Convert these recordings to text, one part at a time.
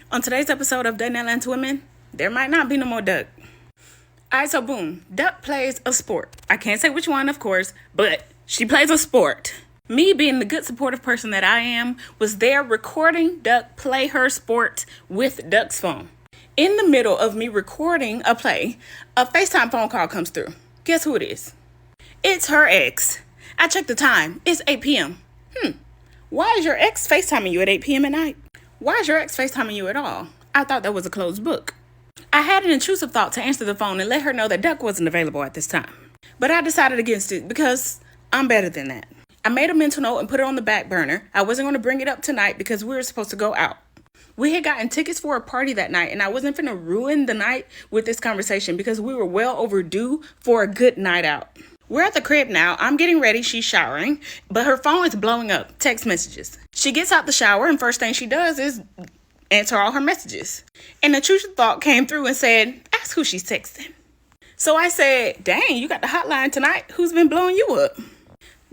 On today's episode of Dating Atlanta Women, there might not be no more Duck. Alright, so boom, Duck plays a sport. I can't say which one, of course, but she plays a sport. Me, being the good supportive person that I am, was there recording Duck play her sport with Duck's phone. In the middle of me recording a play, a FaceTime phone call comes through. Guess who it is? It's her ex. I checked the time. It's 8 p.m. Why is your ex FaceTiming you at 8 p.m. at night? Why is your ex FaceTiming you at all? I thought that was a closed book. I had an intrusive thought to answer the phone and let her know that Duck wasn't available at this time. But I decided against it because I'm better than that. I made a mental note and put it on the back burner. I wasn't going to bring it up tonight because we were supposed to go out. We had gotten tickets for a party that night, and I wasn't finna ruin the night with this conversation because we were well overdue for a good night out. We're at the crib now. I'm getting ready. She's showering, but her phone is blowing up. Text messages. She gets out the shower, and first thing she does is answer all her messages. And the intrusive thought came through and said, ask who she's texting. So I said, dang, you got the hotline tonight. Who's been blowing you up?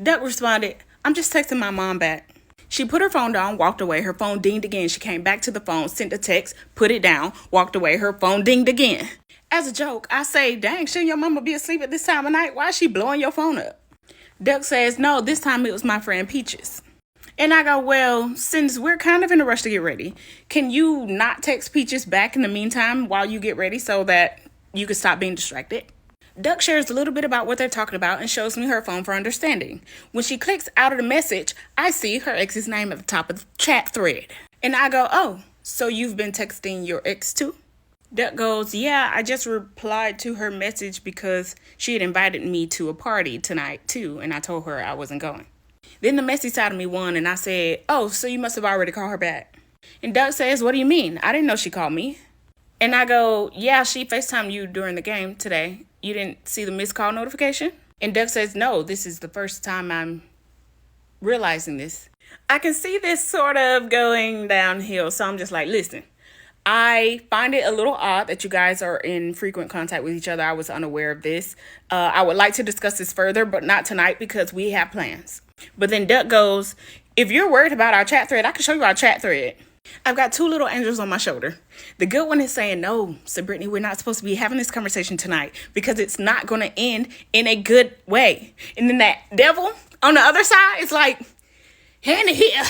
Duck responded, I'm just texting my mom back. She put her phone down, walked away. Her phone dinged again. She came back to the phone, sent a text, put it down, walked away. Her phone dinged again. As a joke, I say, dang, shouldn't your mama be asleep at this time of night? Why is she blowing your phone up? Duck says, no, this time it was my friend Peaches. And I go, well, since we're kind of in a rush to get ready, can you not text Peaches back in the meantime while you get ready so that you can stop being distracted? Duck shares a little bit about what they're talking about and shows me her phone for understanding. When she clicks out of the message, I see her ex's name at the top of the chat thread. And I go, oh, so you've been texting your ex too? Duck goes, yeah, I just replied to her message because she had invited me to a party tonight too, and I told her I wasn't going. Then the messy side of me won, and I said, oh, so you must have already called her back. And Duck says, what do you mean? I didn't know she called me. And I go, yeah, she FaceTimed you during the game today. You didn't see the missed call notification? And Duck says, no, this is the first time I'm realizing this. I can see this sort of going downhill, so I'm just like, listen. I find it a little odd that you guys are in frequent contact with each other. I was unaware of this. I would like to discuss this further, but not tonight because we have plans. But then Duck goes, if you're worried about our chat thread, I can show you our chat thread. I've got two little angels on my shoulder. The good one is saying, no, so Brittany, we're not supposed to be having this conversation tonight because it's not going to end in a good way. And then that devil on the other side is like, hand it here.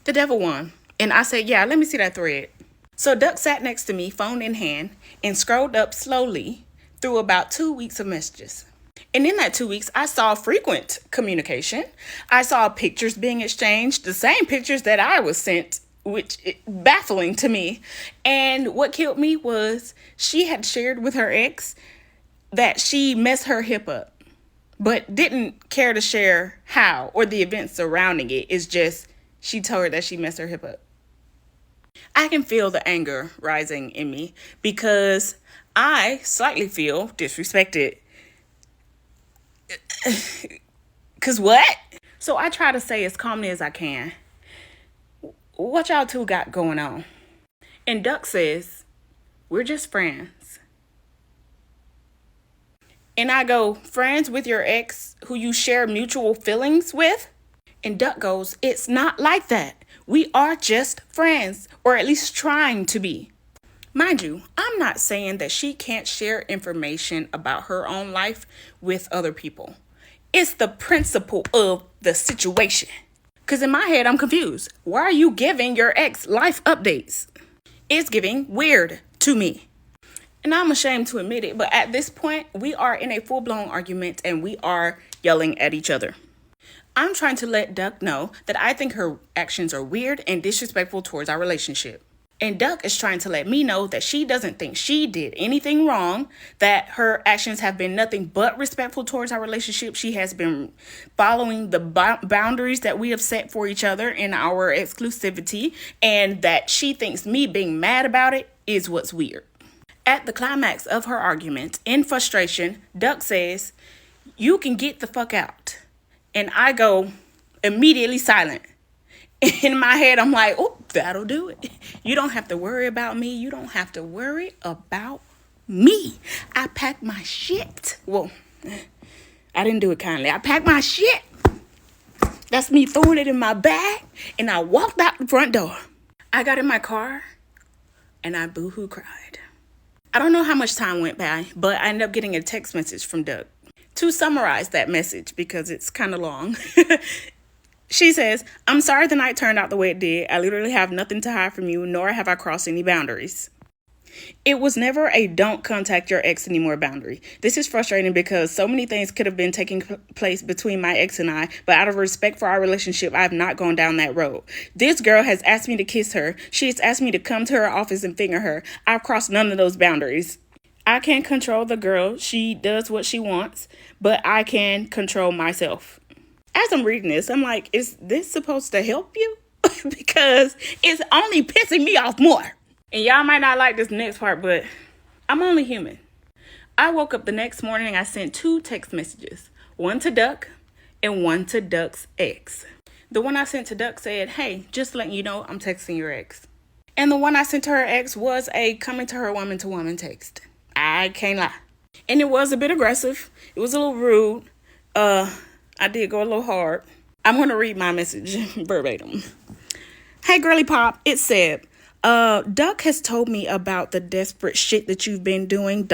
The devil won. And I said, yeah, let me see that thread. So Duck sat next to me, phone in hand, and scrolled up slowly through about 2 weeks of messages. And in that 2 weeks, I saw frequent communication. I saw pictures being exchanged, the same pictures that I was sent, which is baffling to me. And what killed me was she had shared with her ex that she messed her hip up, but didn't care to share how or the events surrounding it. It's just she told her that she messed her hip up. I can feel the anger rising in me because I slightly feel disrespected. Cause what? So I try to say as calmly as I can, what y'all two got going on? And Duck says, we're just friends. And I go, friends with your ex who you share mutual feelings with? And Duck goes, it's not like that. We are just friends, or at least trying to be. Mind you, I'm not saying that she can't share information about her own life with other people. It's the principle of the situation. Because in my head, I'm confused. Why are you giving your ex life updates? It's giving weird to me. And I'm ashamed to admit it, but at this point, we are in a full-blown argument and we are yelling at each other. I'm trying to let Duck know that I think her actions are weird and disrespectful towards our relationship. And Duck is trying to let me know that she doesn't think she did anything wrong, that her actions have been nothing but respectful towards our relationship. She has been following the boundaries that we have set for each other in our exclusivity, and that she thinks me being mad about it is what's weird. At the climax of her argument, in frustration, Duck says, you can get the fuck out. And I go immediately silent. In my head, I'm like, oh, that'll do it. You don't have to worry about me. You don't have to worry about me. I packed my shit. Well, I didn't do it kindly. I packed my shit. That's me throwing it in my bag. And I walked out the front door. I got in my car and I boo-hoo cried. I don't know how much time went by, but I ended up getting a text message from Doug. To summarize that message, because it's kind of long, she says, "I'm sorry the night turned out the way it did. I literally have nothing to hide from you, nor have I crossed any boundaries. It was never a don't contact your ex anymore boundary. This is frustrating because so many things could have been taking place between my ex and I, but out of respect for our relationship, I have not gone down that road. This girl has asked me to kiss her. She has asked me to come to her office and finger her. I've crossed none of those boundaries. I can't control the girl. She does what she wants, but I can control myself." As I'm reading this, I'm like, is this supposed to help you? Because it's only pissing me off more. And y'all might not like this next part, but I'm only human. I woke up the next morning and I sent 2 text messages. One to Duck and one to Duck's ex. The one I sent to Duck said, "Hey, just letting you know I'm texting your ex." And the one I sent to her ex was a coming to her woman to woman text. I can't lie. And it was a bit aggressive. It was a little rude. I did go a little hard. I'm going to read my message verbatim. "Hey, girly pop, it's Seb. Duck has told me about the desperate shit that you've been doing, ...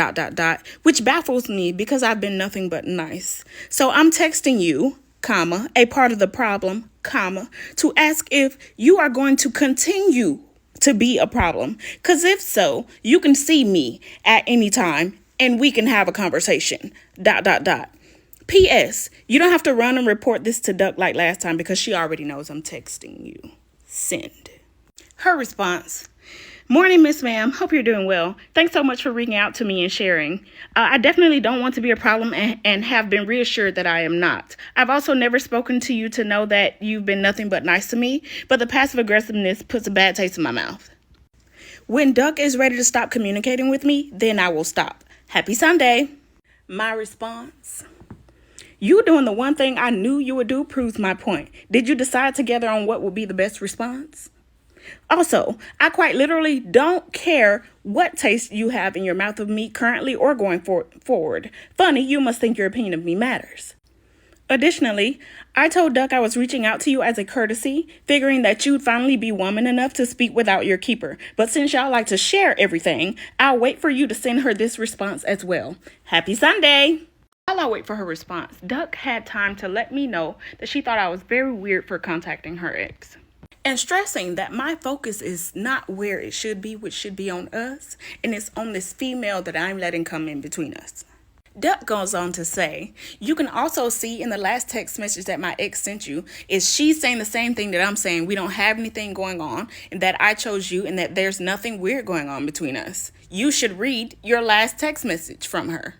which baffles me because I've been nothing but nice. So I'm texting you, comma, a part of the problem, comma, to ask if you are going to continue to be a problem. Because if so, you can see me at any time and we can have a conversation, ... P.S. You don't have to run and report this to Duck like last time because she already knows I'm texting you. Send." Her response: "Morning, Miss Ma'am. Hope you're doing well. Thanks so much for reaching out to me and sharing. I definitely don't want to be a problem and have been reassured that I am not. I've also never spoken to you to know that you've been nothing but nice to me, but the passive aggressiveness puts a bad taste in my mouth. When Duck is ready to stop communicating with me, then I will stop. Happy Sunday." My response: "You doing the one thing I knew you would do proves my point. Did you decide together on what would be the best response? Also, I quite literally don't care what taste you have in your mouth of me currently or going forward. Funny, you must think your opinion of me matters. Additionally, I told Duck I was reaching out to you as a courtesy, figuring that you'd finally be woman enough to speak without your keeper. But since y'all like to share everything, I'll wait for you to send her this response as well. Happy Sunday." While I wait for her response, Duck had time to let me know that she thought I was very weird for contacting her ex, and stressing that my focus is not where it should be, which should be on us, and it's on this female that I'm letting come in between us. Duck goes on to say, "You can also see in the last text message that my ex sent you is she's saying the same thing that I'm saying. We don't have anything going on, and that I chose you, and that there's nothing weird going on between us. You should read your last text message from her."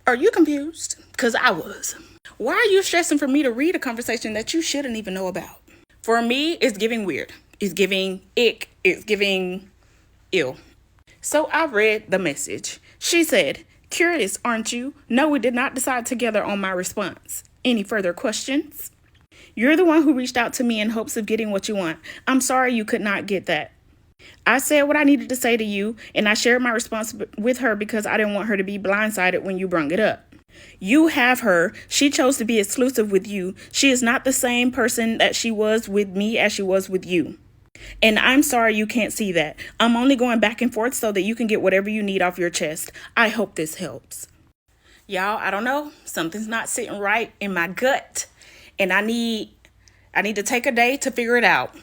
Are you confused? Because I was. Why are you stressing for me to read a conversation that you shouldn't even know about? For me, it's giving weird. It's giving ick. It's giving ill. So I read the message. She said, "Curious, aren't you? No, we did not decide together on my response. Any further questions? You're the one who reached out to me in hopes of getting what you want. I'm sorry you could not get that. I said what I needed to say to you, and I shared my response with her because I didn't want her to be blindsided when you brung it up. You have her. She chose to be exclusive with you. She is not the same person that she was with me as she was with you. And I'm sorry you can't see that. I'm only going back and forth so that you can get whatever you need off your chest. I hope this helps." Y'all, I don't know. Something's not sitting right in my gut, and I need to take a day to figure it out.